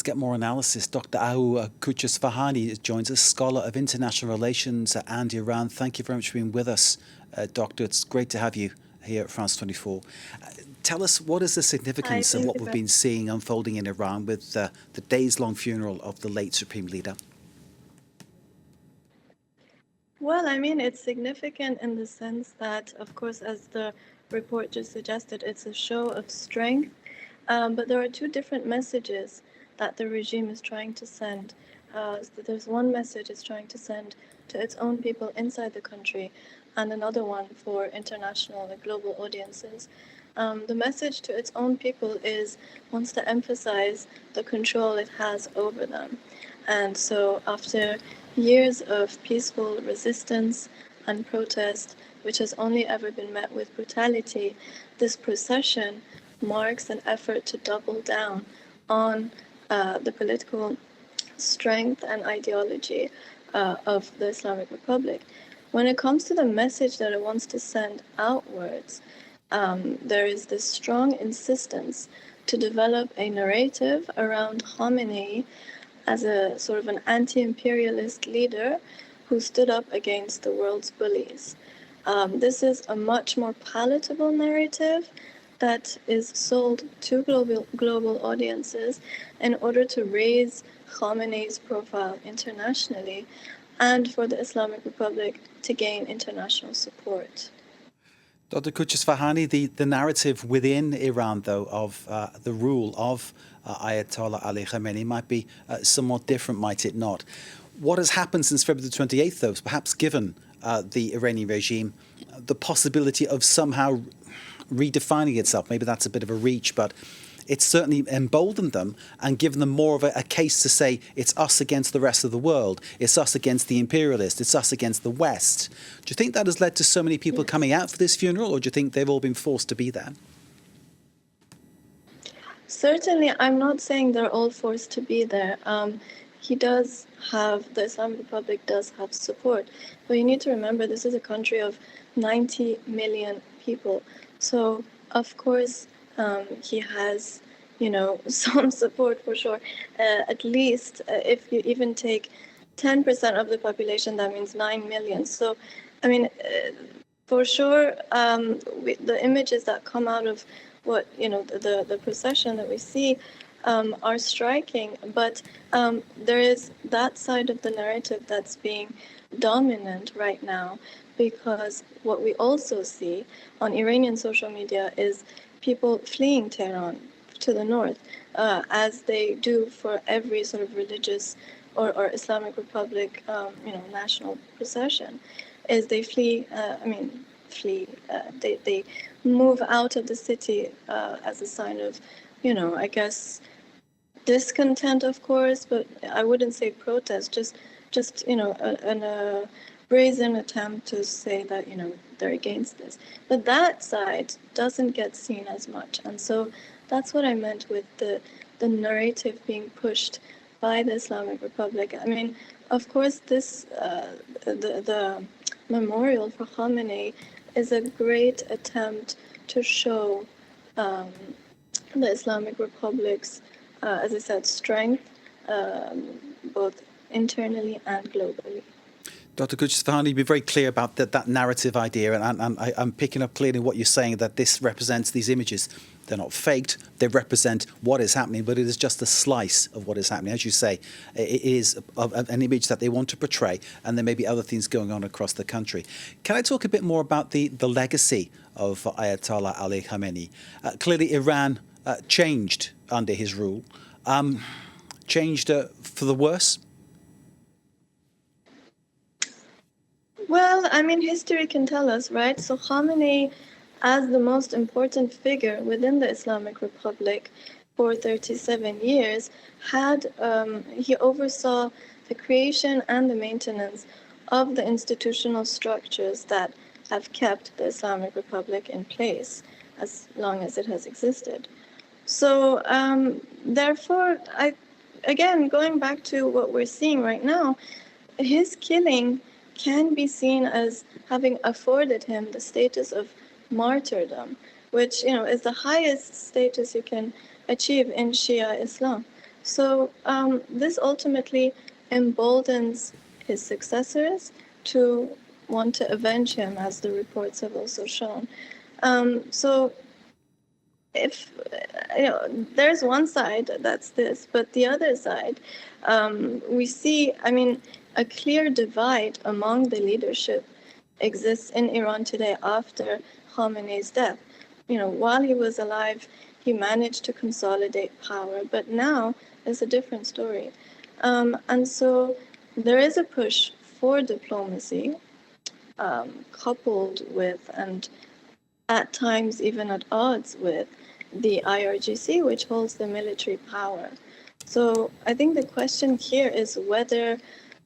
Let's get more analysis. Dr. Ahou Koutchesfahani joins us, scholar of international relations and Iran. Thank you very much for being with us, Doctor. It's great to have you here at France 24. Tell us, what is the significance of what we've been seeing unfolding in Iran with the days-long funeral of the late Supreme Leader? Well, I mean, it's significant in the sense that, of course, as the report just suggested, it's a show of strength. But there are two different messages that the regime is trying to send. So there's one message it's trying to send to its own people inside the country, and another one for international and global audiences. The message to its own people wants to emphasize the control it has over them. And so after years of peaceful resistance and protest, which has only ever been met with brutality, this procession marks an effort to double down on the political strength and ideology of the Islamic Republic. When it comes to the message that it wants to send outwards, there is this strong insistence to develop a narrative around Khamenei as a sort of an anti-imperialist leader who stood up against the world's bullies. This is a much more palatable narrative that is sold to global audiences in order to raise Khamenei's profile internationally and for the Islamic Republic to gain international support. Dr. Koutchesfahani, the narrative within Iran, though, of the rule of Ayatollah Ali Khamenei might be somewhat different, might it not? What has happened since February the 28th, though, has perhaps given the Iranian regime the possibility of somehow redefining itself. Maybe that's a bit of a reach, but it's certainly emboldened them and given them more of a case to say it's us against the rest of the world, it's us against the imperialists, it's us against the West. Do you think that has led to so many people coming out for this funeral, or do you think they've all been forced to be there? Certainly, I'm not saying they're all forced to be there. The Islamic Republic does have support, but you need to remember this is a country of 90 million people. So, of course, he has, some support for sure. At least if you even take 10% of the population, that means 9 million. So, I mean, for sure, the images that come out of the procession that we see are striking, but there is that side of the narrative that's being dominant right now, because what we also see on Iranian social media is people fleeing Tehran to the north, as they do for every sort of religious or Islamic Republic, national procession, is they flee. They move out of the city as a sign of, I guess, discontent, of course, but I wouldn't say protest, just a brazen attempt to say that, they're against this. But that side doesn't get seen as much. And so that's what I meant with the narrative being pushed by the Islamic Republic. I mean, of course, this the memorial for Khamenei is a great attempt to show the Islamic Republic's, as I said, strength, both internally and globally. Dr. Koutchesfahani, be very clear about that narrative idea, and I'm picking up clearly what you're saying, that this represents these images. They're not faked, they represent what is happening, but it is just a slice of what is happening. As you say, it is an image that they want to portray, and there may be other things going on across the country. Can I talk a bit more about the legacy of Ayatollah Ali Khamenei? Clearly, Iran changed under his rule. Changed for the worse? Well, I mean, history can tell us, right? So Khamenei, as the most important figure within the Islamic Republic for 37 years, he oversaw the creation and the maintenance of the institutional structures that have kept the Islamic Republic in place as long as it has existed. So, therefore, again, going back to what we're seeing right now, his killing can be seen as having afforded him the status of martyrdom, which is the highest status you can achieve in Shia Islam. So this ultimately emboldens his successors to want to avenge him, as the reports have also shown. So if there's one side that's this, but the other side, we see, a clear divide among the leadership exists in Iran today after Khamenei's death. While he was alive, he managed to consolidate power, but now it's a different story. And so there is a push for diplomacy, coupled with, and at times even at odds with, the IRGC, which holds the military power. So I think the question here is whether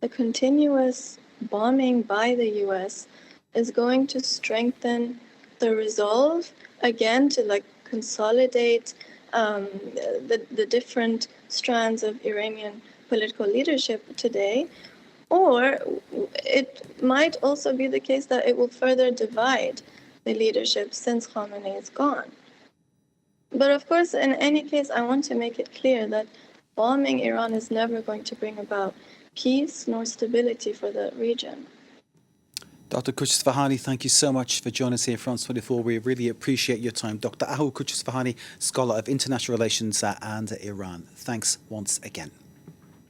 the continuous bombing by the US is going to strengthen the resolve, again, to consolidate the different strands of Iranian political leadership today, or it might also be the case that it will further divide the leadership since Khamenei is gone. But of course, in any case, I want to make it clear that bombing Iran is never going to bring about peace nor stability for the region. Dr. Koutchesfahani, thank you so much for joining us here, France 24. We really appreciate your time. Dr. Ahou Koutchesfahani, Scholar of International Relations and Iran. Thanks once again.